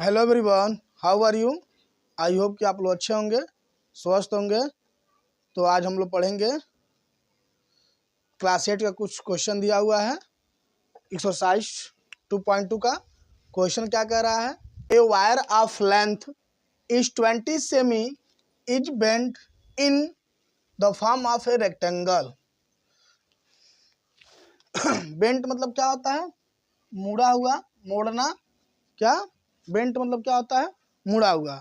Hello everyone, how are you. I hope कि आप लोग अच्छे होंगे, स्वस्थ होंगे। तो आज हम लोग पढ़ेंगे क्लास 8 का कुछ क्वेश्चन दिया हुआ है। एक्सरसाइज 2.2 का क्वेश्चन क्या कह रहा है। A wire of length is 20 cm is bent in the form of a rectangle. Bent मतलब क्या होता है? मुड़ा हुआ, मोड़ना। क्या बेंट मतलब क्या होता है? मुड़ा हुआ।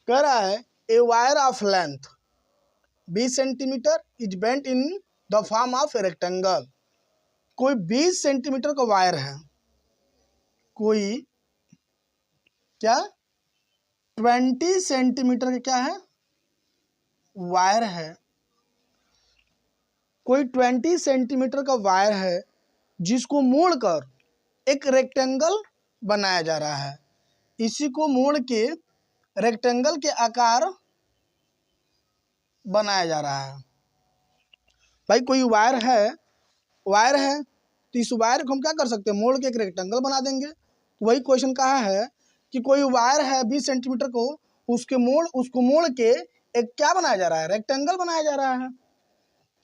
कह रहा है a wire of length 20 centimetre is bent in the form of a rectangle. कोई 20 सेंटीमीटर का वायर है, कोई क्या 20 सेंटीमीटर का क्या है? वायर है। कोई 20 सेंटीमीटर का वायर है जिसको मोड़कर एक रेक्टेंगल बनाया जा रहा है। इसी को मोड़ के रेक्टेंगल के आकार बनाया जा रहा है। भाई कोई वायर है तो इस वायर को हम क्या कर सकते हैं? मोड़ के एक रेक्टेंगल बना देंगे। तो वही क्वेश्चन कहा है कि कोई वायर है 20 सेंटीमीटर को, उसको मोड़ के एक क्या बनाया जा रहा है? रेक्टेंगल बनाया जा रहा है।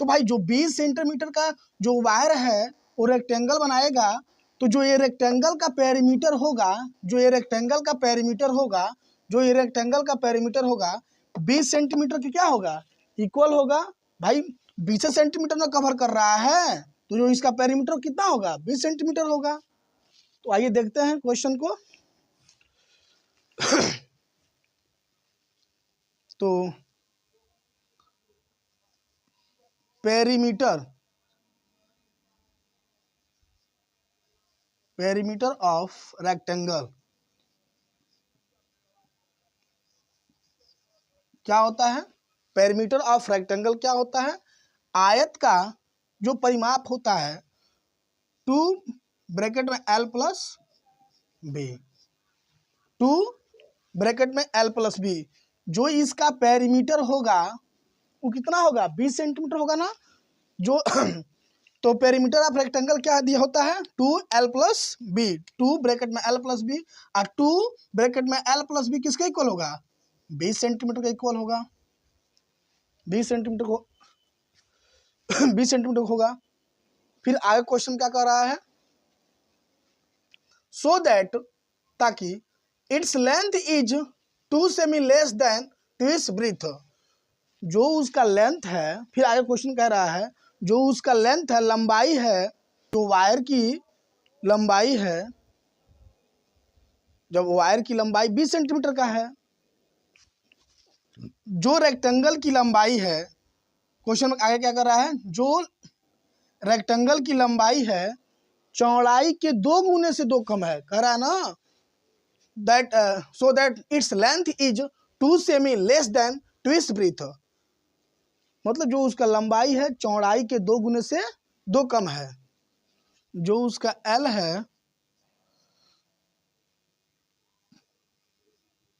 तो भाई जो 20 सेंटीमीटर का जो वायर है वो रेक्टेंगल बनाएगा, तो जो ये रेक्टेंगल का पेरीमीटर होगा, जो ये रेक्टेंगल का पेरीमीटर होगा 20 सेंटीमीटर की क्या होगा? इक्वल होगा। भाई 20 सेंटीमीटर में कवर कर रहा है, तो जो इसका पेरीमीटर कितना होगा? 20 सेंटीमीटर होगा। तो आइए देखते हैं क्वेश्चन को। तो पेरीमीटर ऑफ रेक्टेंगल क्या होता है? पेरीमीटर ऑफ रेक्टेंगल क्या होता है? आयत का जो परिमाप होता है 2 ब्रैकेट में L प्लस बी, 2 ब्रैकेट में L प्लस बी, जो इसका पेरीमीटर होगा वो कितना होगा? 20 सेंटीमीटर होगा ना। जो तो पेरीमीटर ऑफ रेक्टेंगल क्या दिया होता है? 2L प्लस बी, 2 ब्रैकेट में L प्लस बी, और 2 ब्रैकेट में L प्लस बी किसके इक्वल होगा? 20 सेंटीमीटर का इक्वल होगा। 20 सेंटीमीटर को 20 सेंटीमीटर होगा। फिर आगे क्वेश्चन क्या कर रहा है? सो दैट, ताकि its length is 2 semi less than twice breadth. जो उसका लेंथ है, फिर आगे क्वेश्चन कह रहा है जो उसका लेंथ है, लंबाई है, जो वायर की लंबाई है, जब वायर की लंबाई 20 सेंटीमीटर का है, जो रेक्टेंगल की लंबाई है, क्वेश्चन में आगे क्या कर रहा है? जो रेक्टेंगल की लंबाई है चौड़ाई के 2 गुने से 2 कम है। कह रहा है ना that so that its length is 2 semi less than twice breadth. मतलब जो उसका लंबाई है चौड़ाई के 2 गुने से 2 कम है। जो उसका L है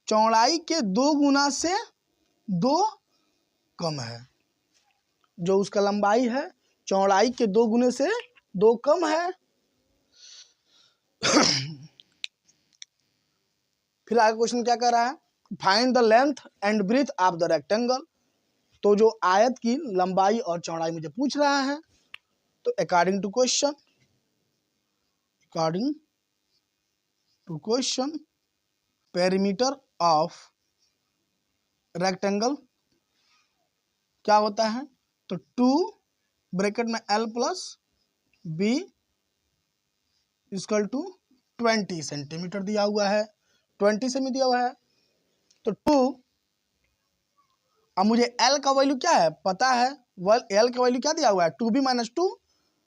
चौड़ाई के 2 गुना से 2 कम है। जो उसका लंबाई है चौड़ाई के 2 गुने से 2 कम है। फिर आगे क्वेश्चन क्या कर रहा है? Find the length and breadth of the rectangle. तो जो आयत की लंबाई और चौड़ाई मुझे पूछ रहा है, तो according to question perimeter of rectangle क्या होता है? तो 2 ब्रैकेट में L plus B equal to 20 centimetre दिया हुआ है, 20 सेमी दिया हुआ है। तो 2, अब मुझे L का वैल्यू क्या है पता है। L का वैल्यू क्या दिया हुआ है? 2b minus 2।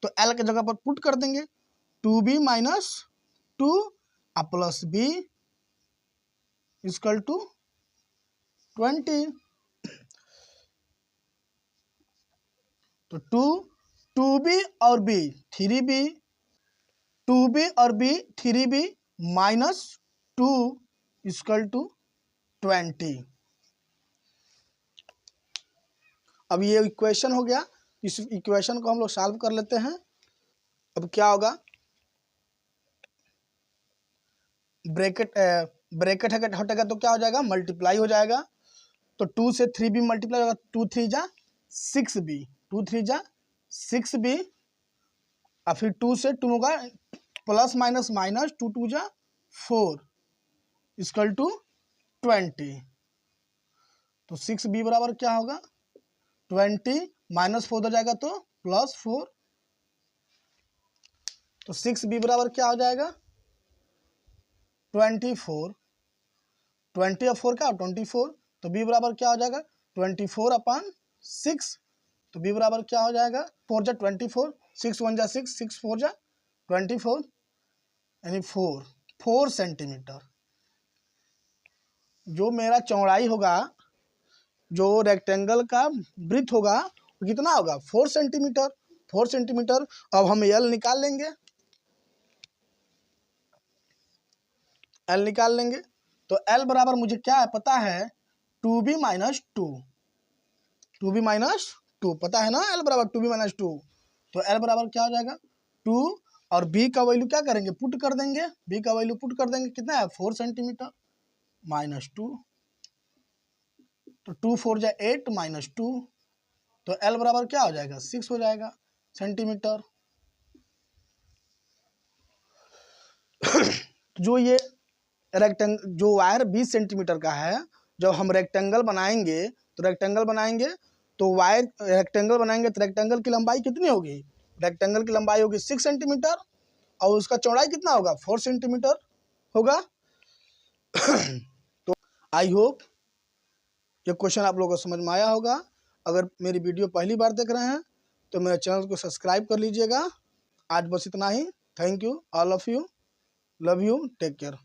तो L के जगह पर पुट कर देंगे 2b minus 2 plus b equal to 20। तो 2b और b 3b, 2b और b 3b minus 2 equal to 20। अब ये इक्वेशन हो गया। इस इक्वेशन को हम लोग सॉल्व कर लेते हैं। अब क्या होगा? ब्रैकेट ब्रैकेट हटेगा तो क्या हो जाएगा, मल्टीप्लाई हो जाएगा। तो 2 से 3b मल्टीप्लाई होगा, 2 3 जा 6b, 2 3 जा 6b, और फिर 2 से 2 होगा प्लस माइनस माइनस, 2 2 जा 4 इक्वल टू 20। तो 6b बराबर क्या होगा, 20 माइनस 4 हो जाएगा तो +4। तो 6b बराबर क्या हो जाएगा, 24। 20 और 4 का 24, तो b बराबर क्या हो जाएगा 24/6। तो b बराबर क्या हो जाएगा, 4 जा 24, 6 1 जा 6, 6 4 जा 24, यानी 4 सेंटीमीटर। जो मेरा चौड़ाई होगा, जो रेक्टेंगल का ब्रीथ होगा वो कितना होगा, 4 सेंटीमीटर। 4 सेंटीमीटर। अब हम एल निकाल लेंगे, एल निकाल लेंगे। तो एल बराबर मुझे क्या है पता है, 2b माइनस 2, 2b माइनस 2 पता है ना, एल बराबर 2b माइनस 2। तो एल बराबर क्या हो जाएगा 2, और b का वैल्यू क्या करेंगे, पुट कर देंगे। b का वैल्यू पुट कर देंगे, कितना है 4 सेंटीमीटर माइनस 2, तो 2 4 जा 8 माइनस 2, तो एल बराबर क्या हो जाएगा 6 हो जाएगा सेंटीमीटर। जो ये जो वायर 20 सेंटीमीटर का है, जब हम रेक्टेंगल बनाएंगे तो वायर रेक्टेंगल बनाएंगे तो रेक्टेंगल की लंबाई कितनी होगी, रेक्टेंगल की लंबाई होगी 6 सेंटीमीटर, और उसका चौड़ाई कितना होगा 4 सेंटीमीटर होगा। तो आई होप ये क्वेश्चन आप लोगों को समझ में आया होगा। अगर मेरी वीडियो पहली बार देख रहे हैं तो मेरे चैनल को सब्सक्राइब कर लीजिएगा। आज बस इतना ही। Thank you all of you, love you, take care.